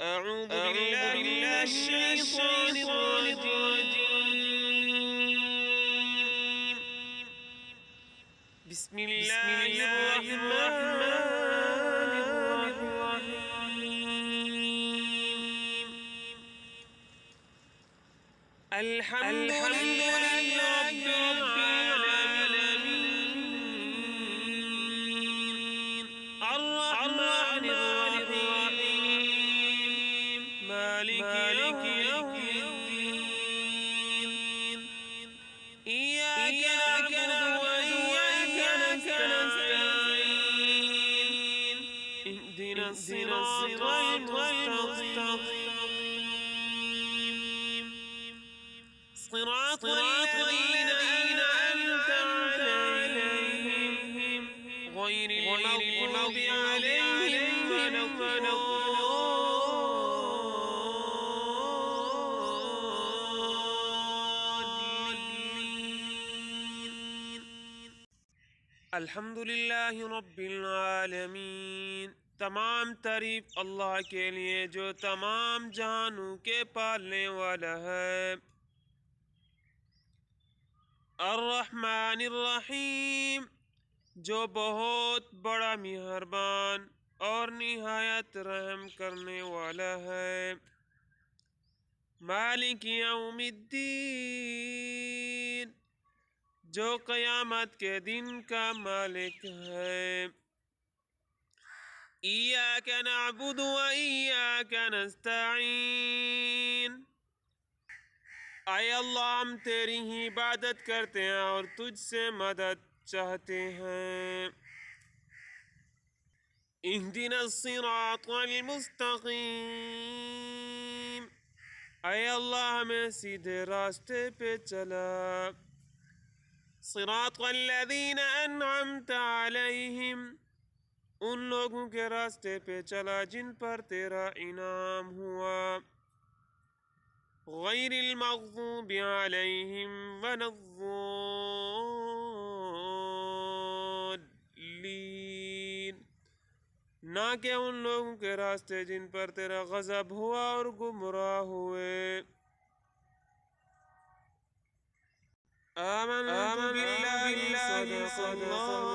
أعوذ بالله من الشيطان الرجيم. بسم الله الرحمن الرحيم. الحمد لله رب العالمين، الرحمن الرحيم، مالك يوم الدين. إياك نعبد وإياك نستعين، اهدنا الصراط المستقيم، صراط الذين أنعمت عليهم غير المغضوب عليهم ولا الضالين. الحمد للہ رب العالمین، تمام تعریف اللہ کے لیے جو تمام جہانوں کے پالنے والا ہے۔ الرحمن الرحیم، جو بہت بڑا مہربان اور نہایت رحم کرنے والا ہے۔ مالک یوم الدین، جو قیامت کے دن کا مالک ہے۔ ایاک نعبد و ایاک نستعین، اے اللہ ہم تیری ہی عبادت کرتے ہیں اور تجھ سے مدد چاہتے ہیں۔ اہدنا الصراط المستقیم، اے اللہ ہمیں سیدھے راستے پہ چلا۔ صراط الذین انعمت علیہم، ان لوگوں کے راستے پہ چلا جن پر تیرا انعام ہوا۔ غیر المغضوب علیہم ولا الضالین، نہ کہ ان لوگوں کے راستے جن پر تیرا غضب ہوا اور گمراہ ہوئے۔ آمنت باللہ صدق اللہ